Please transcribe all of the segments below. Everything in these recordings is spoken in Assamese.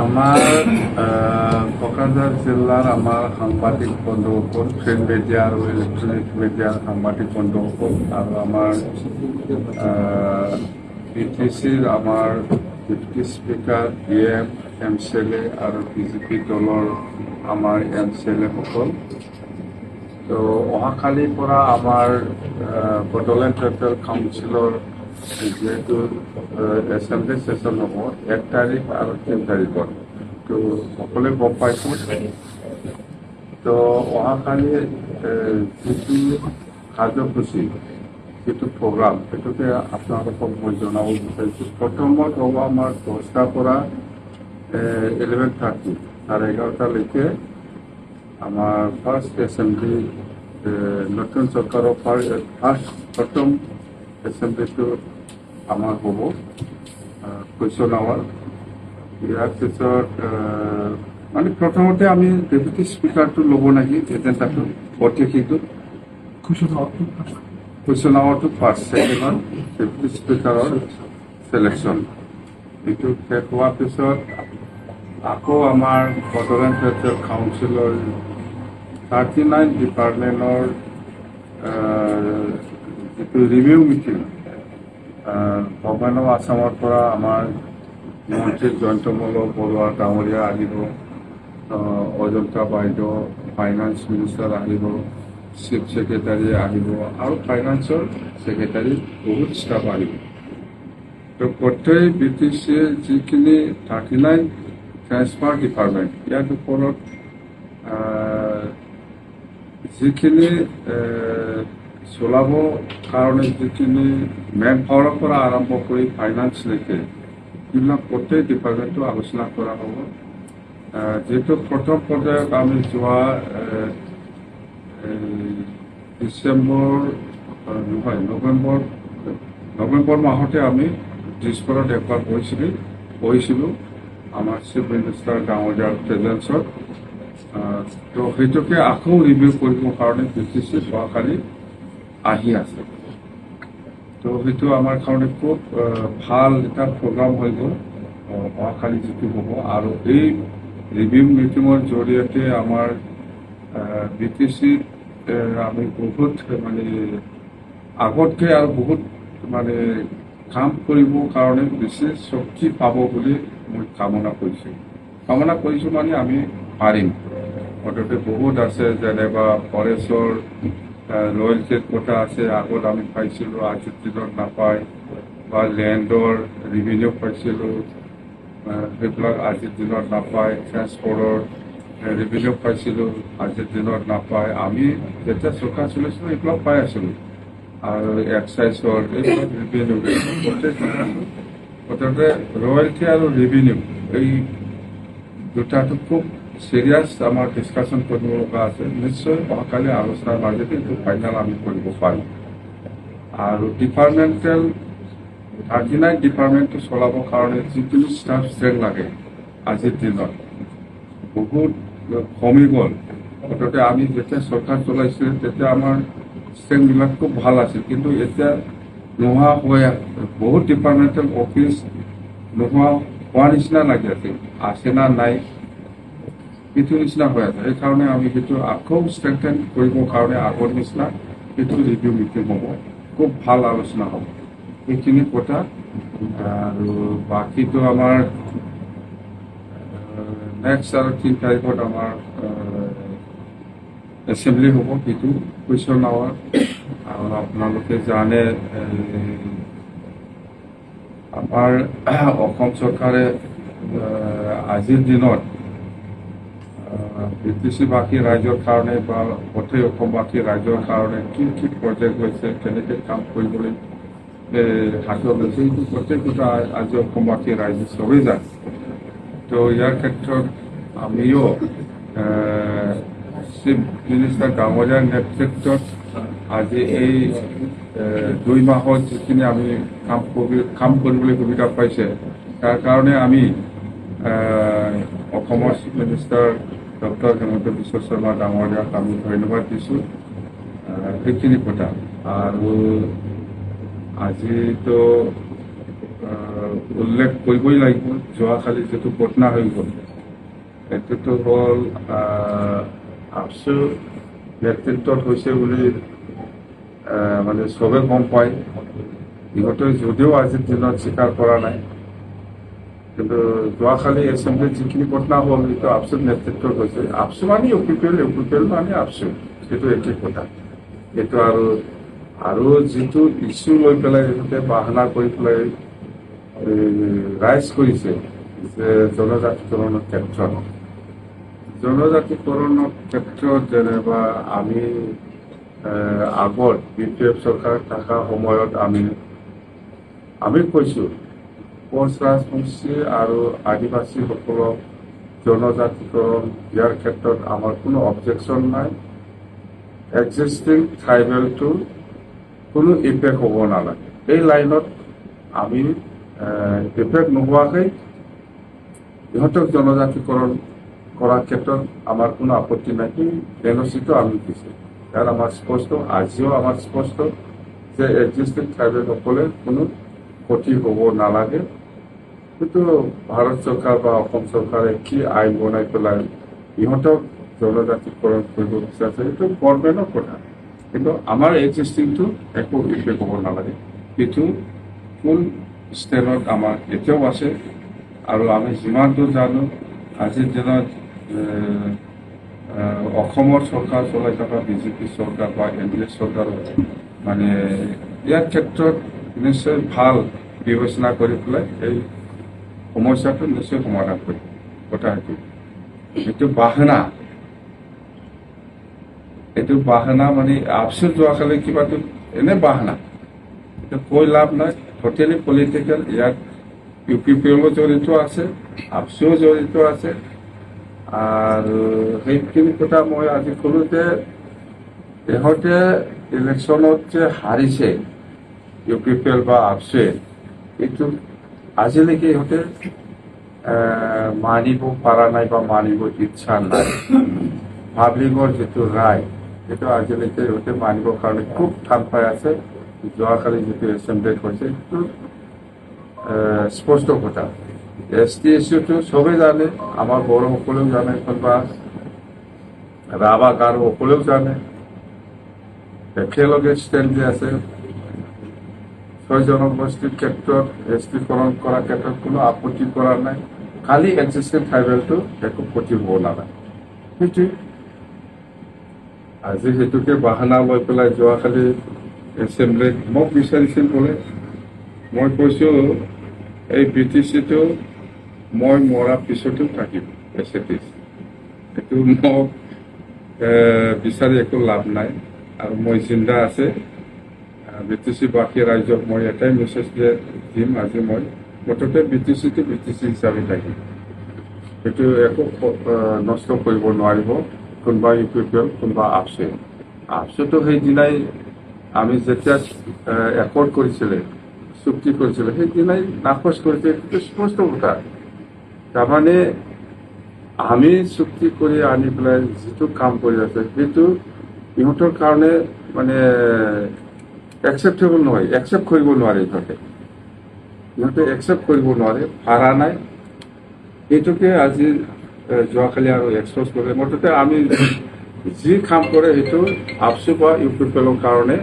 আমাৰ কক্সবাজাৰ জেলাৰ আমাৰ সাংবাদিক বন্ধুসকল প্ৰিন্ট মিডিয়া আৰু ইলেকট্ৰনিক মিডিয়াৰ সাংবাদিক বন্ধুসকল আৰু আমাৰ BTCৰ আমাৰ ডিপুটি স্পিকাৰ DM MCLA আৰু BJP দলৰ আমাৰ MCLA সকল তো অহাকালিৰ পৰা আমাৰ বডোলেণ্ড ট্ৰাইবেল কাউন্সিলৰ যেহেতু এসেম্বলি সেশন হব 1 তাৰিখ আৰ 3 তাৰিখত তো সকলে গম পাইছো তো অহাকালি যিটো কাৰ্যসূচী যিটো প্ৰগ্ৰাম সেইটোকে আপোনালোকক মই জনাব বিচাৰিছোঁ প্ৰথমত হ'ব আমাৰ 10টাৰ পৰা 11:30 চাৰে 11টালৈকে আমাৰ ফাৰ্ষ্ট এসেম্বলি নতুন চৰকাৰৰ প্ৰথম এসেম্বলিটো আমাৰ হ'ব কুৱেশ্যন আৱাৰ ইয়াৰ পিছত মানে প্ৰথমতে আমি ডেপুটি স্পিকাৰটো ল'ব নেকি এজেণ্ডাটো অতিথিটো কুৱেশ্যন আৱাৰটো ফাৰ্ষ্ট ছেকেণ্ডত ডেপুটি স্পিকাৰৰ ছিলেকশ্যন এইটো শেষ হোৱাৰ পিছত আকৌ আমাৰ বডোলেণ্ড ট্ৰাইবেল কাউন্সিলৰ 39 ডিপাৰ্টমেণ্টৰ যিটো ৰিভিউ মিটিং গভৰ্ণমেণ্ট অফ আসামৰ পৰা আমাৰ মন্ত্ৰী জয়ন্তমল বৰুৱা ডাঙৰীয়া আহিব অজন্তা বাইদেউ ফাইনেন্স মিনিষ্টাৰ আহিব চিফ ছেক্ৰেটাৰী আহিব আৰু ফাইনেন্সৰ ছেক্ৰেটাৰী বহুত ষ্টাফ আহিব তো গোটেই BTCৰ যিখিনি 39 ট্ৰেন্সফাৰ ডিপাৰ্টমেণ্ট ইয়াৰ ওপৰত যিখিনি চলাব কাৰণে যিখিনি মেন পাৱাৰৰ পৰা আৰম্ভ কৰি ফাইনেন্সলৈকে এইবিলাক গোটেই ডিপাৰ্টমেণ্টটো আলোচনা কৰা হ'ব যিহেতু প্ৰথম পৰ্যায়ত আমি যোৱা নৱেম্বৰ মাহতে আমি ডিছপুৰত একবাৰ বহিছিলোঁ আমাৰ চিফ মিনিষ্টাৰ ডাঙৰীয়াৰ প্ৰেজেঞ্চত তো সেইটোকে আকৌ ৰিভিউ কৰিবৰ কাৰণে BTC যোৱাকালি আহি আছে তো সেইটো আমাৰ কাৰণে খুব ভাল এটা প্ৰগ্ৰাম হৈ গ'ল অহাকালি যিটো হ'ব আৰু এই ৰিভিউ মিটিঙৰ জৰিয়তে আমাৰ BTC আমি বহুত মানে আগতকৈ আৰু বহুত মানে কাম কৰিবৰ কাৰণে বেছি শক্তি পাব বুলি মই কামনা কৰিছোঁ মানে আমি পাৰিম মুঠতে বহুত আছে যেনেবা ফৰেষ্টৰ ৰয়েলটিৰ কথা আছে আগত আমি পাইছিলোঁ আজিৰ দিনত নাপায় বা লেণ্ডৰ ৰিভিনিউ পাইছিলোঁ সেইবিলাক আজিৰ দিনত নাপায় ট্ৰেন্সপৰ্টৰ ৰিভিনিউ পাইছিলোঁ আজিৰ দিনত নাপায় আমি যেতিয়া চৰকাৰ চলাইছিলোঁ এইবিলাক পাই আছিলোঁ আৰু এক্সাইজৰ এইবিলাক ৰিভিনিউ মুঠতে ৰয়েলটি আৰু ৰিভিনিউ এই দুটাটো খুব সিৰিয়াস আমাৰ ডিসকাশন কৰব লগা আছে নিশ্চয় অহাকালি আলোচনাৰ মাজতে এইটো ফাইনাল আমি কৰিব পাৰিম আৰু ডিপাৰ্টমেণ্টেল 39 ডিপাৰ্টমেণ্টটো চলাবৰ কাৰণে যিখিনি ষ্টাফ ষ্ট্ৰেংথ লাগে আজিৰ দিনত বহুত কমি গ'ল মুঠতে আমি যেতিয়া চৰকাৰ চলাইছিল তেতিয়া আমাৰ ষ্ট্ৰেংথবিলাক খুব ভাল আছিল কিন্তু এতিয়া নোহোৱা হৈ বহুত ডিপাৰ্টমেণ্টেল অফিচ নোহোৱা হোৱাৰ নিচিনা লাগি আছে না নাই এইটো নিচিনা হৈ আছে সেইকাৰণে আমি সেইটো আকৌ ষ্ট্ৰেংথেন কৰিবৰ কাৰণে আগৰ নিচিনা সেইটো ৰিভিউ মিটিং হ'ব খুব ভাল আলোচনা হ'ব এইখিনি কথা আৰু বাকীটো আমাৰ নেক্সট আৰু 3 তাৰিখত আমাৰ এছেম্বলি হ'ব সেইটো কুৱেশ্যন আৱাৰ আৰু আপোনালোকে জানে আমাৰ অসম চৰকাৰে আজিৰ দিনত BTC-বাসী ৰাইজৰ কাৰণে বা গোটেই অসমবাসী ৰাইজৰ কাৰণে কি প্ৰজেক্ট লৈছে কেনেকৈ কাম কৰিবলৈ হাতত লৈছে এইটো প্ৰত্যেকটা আজি অসমবাসী ৰাইজে চবেই জানে তো ইয়াৰ ক্ষেত্ৰত আমিও চিফ মিনিষ্টাৰ ডাঙৰীয়াৰ নেতৃত্বত আজি এই 2 মাহত যিখিনি আমি কাম কৰিবলৈ সুবিধা পাইছে তাৰ কাৰণে আমি অসমৰ chief minister doctor Himanta Biswa Sarma ডাঙৰীয়াক আমি ধন্যবাদ দিছোঁ সেইখিনি কথা আৰু আজিতো উল্লেখ কৰিবই লাগিব যোৱাকালি যিটো ঘটনা হৈ গ'ল এইটোতো হ'ল আপচু নেতৃত্বত হৈছে বুলি মানে চবে গম পায় ইহঁতে যদিও আজিৰ দিনত স্বীকাৰ কৰা নাই কিন্তু যোৱাকালি এছেম্বলিত যিখিনি ঘটনা হ'ল সেইটো আপচুৰ নেতৃত্বত হৈছে আপচু মানে ইউ পি পি এল মানে আপচু সেইটো একেই কথা এইটো আৰু যিটো ইছ্যু লৈ পেলাই ইহঁতে বাহানা কৰি পেলাই ৰাইজ কৰিছে যে জনজাতিকৰণৰ ক্ষেত্ৰত যেনিবা আমি আগত BPF চৰকাৰ থকা সময়ত আমি কৈছোঁ কোচ ৰাজবংশী আৰু আদিবাসীসকলক জনজাতিকৰণ দিয়াৰ ক্ষেত্ৰত আমাৰ কোনো অবজেকশ্যন নাই এক্সিষ্টিং ট্ৰাইবেলটো কোনো ইফেক্ট হ'ব নালাগে এই লাইনত আমি ইফেক্ট নোহোৱাকৈ ইহঁতক জনজাতিকৰণ কৰাৰ ক্ষেত্ৰত আমাৰ কোনো আপত্তি নাই এই এনঅ'চিটো আমি দিছোঁ কাৰণ আমাৰ স্পষ্ট আজিও আমাৰ স্পষ্ট যে এক্সিষ্টিং ট্ৰাইবেলসকলে কোনো ক্ষতি হ'ব নালাগে কিন্তু ভাৰত চৰকাৰ বা অসম চৰকাৰে কি আইন বনাই পেলাই ইহঁতক জনজাতিকৰণ কৰিব বিচাৰিছে এইটো গভৰ্ণমেণ্টৰ কথা কিন্তু আমাৰ এক্সিষ্টিংটো একো ইফেক্ট হ'ব নালাগে এইটো ফুল ষ্টেটত আমাৰ এতিয়াও আছে আৰু আমি যিমান দূৰ জানো আজিৰ দিনত অসমৰ চৰকাৰ চলাই থকা BJP চৰকাৰ বা NDA চৰকাৰ মানে ইয়াৰ ক্ষেত্ৰত নিশ্চয় ভাল বিবেচনা কৰি পেলাই এই সমস্যাটো নিশ্চয় সমাধান কৰিব কথা এইটো বাহানা মানে আপচুৰ যোৱাকালি কিবাটো এনে বাহানা এইটো কৈ লাভ নাই টোটেলি পলিটিকেল ইয়াত UPPL জড়িত আছে আপচুও জড়িত আছে আৰু সেইখিনি কথা মই আজি ক'লো যে ইহঁতে ইলেকশ্যনত যে হাৰিছে UPPL বা আপচুৱে এইটো আজিলৈকে ইহঁতে মানিব পৰা নাই বা মানিব ইচ্ছা নাই পাব্লিকৰ যিটো ৰায় সেইটো আজিলৈকে ইহঁতে মানিবৰ কাৰণে খুব টান পাই আছে যোৱাকালি যিটো এছেম্বলিত হৈছে সেইটো স্পষ্ট কথা ST ইছ্যুটো চবেই জানে আমাৰ বড়োসকলেও জানে কোনোবা ৰাভা গাৰোসকলেও জানে একেলগে ষ্টেণ্ড দি আছে 6 জনগোষ্ঠীৰ ক্ষেত্ৰত STকৰণ কৰাৰ ক্ষেত্ৰত কোনো আপত্তি কৰা নাই খালি এক্সিষ্টিং ট্ৰাইবেলটো একো ক্ষতি হ'ব নালাগে সেইটোৱে আজি সেইটোকে বাহানা লৈ পেলাই যোৱাকালি এছেম্বলিত মোক বিচাৰিছিল বোলে মই কৈছোঁ এই BTCটো মই মৰাৰ পিছতো থাকিব SAPC এইটো মোক বিচাৰি একো লাভ নাই আৰু মই জিন্দা আছে BTC বাকী ৰাইজক মই এটাই মেছেজ দিম আজি মই মুঠতে BTCটো BTC হিচাপে থাকিম এইটো একো নষ্ট কৰিব নোৱাৰিব কোনোবা UPPL কোনোবা আপচুটো সেইদিনাই আমি যেতিয়া একৰ্ড কৰিছিলে চুক্তি কৰিছিলে সেইদিনাই নাকচ কৰিছে এইটো স্পষ্ট কথা তাৰমানে আমি চুক্তি কৰি আনি পেলাই যিটো কাম কৰি আছে সেইটো ইহঁতৰ কাৰণে মানে একচেপ্টেবল নহয় একচেপ্ট কৰিব নোৱাৰে ইহঁতে একচেপ্ট কৰিব নোৱাৰে পাৰা নাই এইটোকে আজি যোৱাকালি আৰু এক্সপ'জ কৰে মুঠতে আমি যি কাম কৰে সেইটো আপচু বা UPPLৰ কাৰণে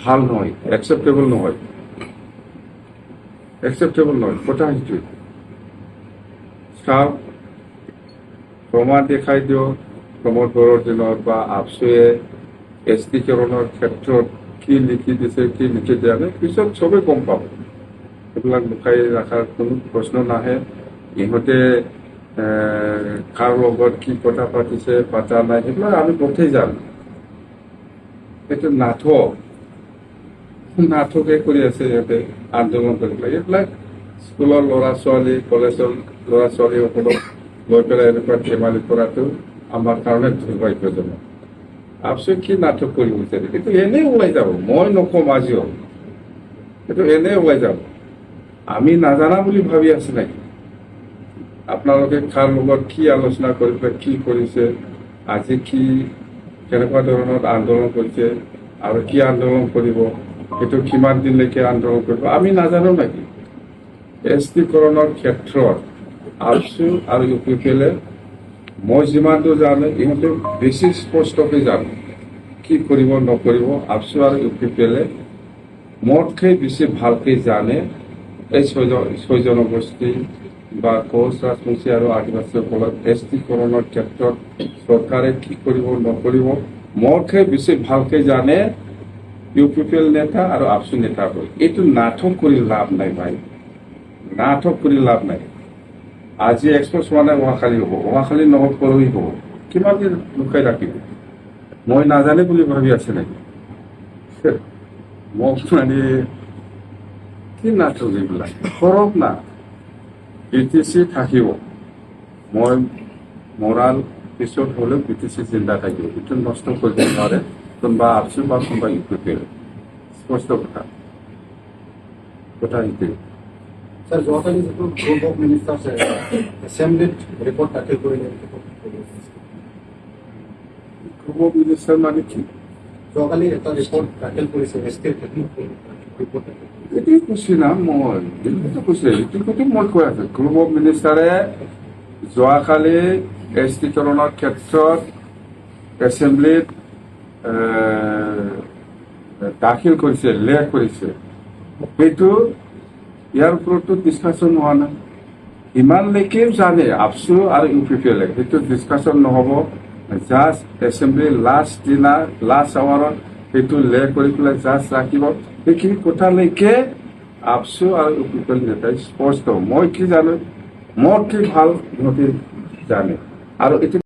ভাল নহয় একচেপ্টেবল নহয় কথা সেইটোৱে চাওক প্ৰমাণ দেখাই দিয়ক প্ৰমোদ বড়োৰ দিনত বা আপচুৱে STকৰণৰ ক্ষেত্ৰত কি লিখি দিছে কি লিখি দিয়া নাই পিছত চবেই গম পাব এইবিলাক লুকাই ৰখাৰ কোনো প্ৰশ্ন নাহে ইহঁতে কাৰ লগত কি কথা পাতিছে পাতা নাই সেইবিলাক আমি গোটেই জানো এইটো নাটকে কৰি আছে ইহঁতে আন্দোলন কৰি পেলাই এইবিলাক স্কুলৰ ল'ৰা ছোৱালী কলেজৰ ল'ৰা ছোৱালীসকলক লৈ পেলাই এনেকুৱা ধেমালি কৰাটো আমাৰ কাৰণে দুৰ্ভাগ্যজনক আপচুৱে কি নাটক কৰিব বিচাৰে কিন্তু এনেই ওলাই যাব মই নকম আজিও এইটো এনেই ওলাই যাব আমি নাজানা বুলি ভাবি আছো নেকি আপোনালোকে কাৰ লগত কি আলোচনা কৰি পেলাই কি কৰিছে আজি কি কেনেকুৱা ধৰণৰ আন্দোলন কৰিছে আৰু কি আন্দোলন কৰিব সেইটো কিমান দিনলৈকে আন্দোলন কৰিব আমি নাজানো নেকি এছটিকৰণৰ ক্ষেত্ৰত আপচু আৰু ইউ পি পি এলে মই যিমানটো জানো ইহঁতে বেছি স্পষ্টকৈ জানো কি কৰিব নকৰিব। আপচু আৰু ইউ পি পি এলে মোতকৈ বেছি ভালকৈ জানে এই ছয় জনগোষ্ঠী বা কোচ ৰাজবংশী আৰু আদিবাসীসকলক এছটিকৰণৰ ক্ষেত্ৰত চৰকাৰে কি কৰিব নকৰিব মোতকৈ বেছি ভালকৈ জানে ইউ পি পি এল নেতা আৰু আপচু নেতাবোৰ। এইটো নাটক কৰি লাভ নাই ভাই, নাটক কৰি লাভ নাই। আজি এক্সপ'জ হোৱা নাই, অহাকালি হ'ব, অহাকালি নহ'ব পৰহি হ'ব। কিমান দিন লুকাই ৰাখিব? মই নাজানে বুলি ভাবি আছে নেকি? মোক মানে কি নাটক এইবিলাক সৰব না। BTC থাকিব, মই মৰাৰ পিছত হ'লেও BTC জিন্দা থাকিব। এইটো নষ্ট কৰিব নোৱাৰে কোনোবা আপচু বা কোনোবা ইউ পি পি এল। স্পষ্ট কথা সেইটোৱে। স্যাৰ, যোৱাকালি যিটো গ্ৰুপ অফ মিনিষ্টাৰ্ছ এছেম্বলিত ৰিপৰ্ট দাখিল কৰিলে, গ্ৰুপ অফ মিনিষ্টাৰ মানে কি? যোৱাকালি এটা ৰিপৰ্ট দাখিল কৰিছে এছটিৰ ক্ষেত্ৰত ৰিপৰ্ট দাখিল। এইটোৱে কৈছে না, মই এইটো কৈছে, এইটো কথা মই কৈ আছো। গ্ৰুপ অফ মিনিষ্টাৰে যোৱাকালি এছটিকৰণৰ ক্ষেত্ৰত এছেম্বলিত দাখিল কৰিছে, লেখ কৰিছে। সেইটো ইয়াৰ ওপৰতো ডিছকাশ্যন হোৱা নাই। ইমানলৈকে জানে আপচু আৰু ইউ পি পি এলে, সেইটো ডিছকাশ্যন নহ'ব। জাষ্ট এছেম্বলিৰ লাষ্ট দিনা লাষ্ট আৱাৰত সেইটো লেখ কৰি পেলাই জাষ্ট ৰাখিব। সেইখিনি কথালৈকে আপচু আৰু ইউ পি পি এল নেতাই স্পষ্ট। মই কি জানো, মোৰ কি ভাল সিহঁতে জানে। আৰু এতিয়া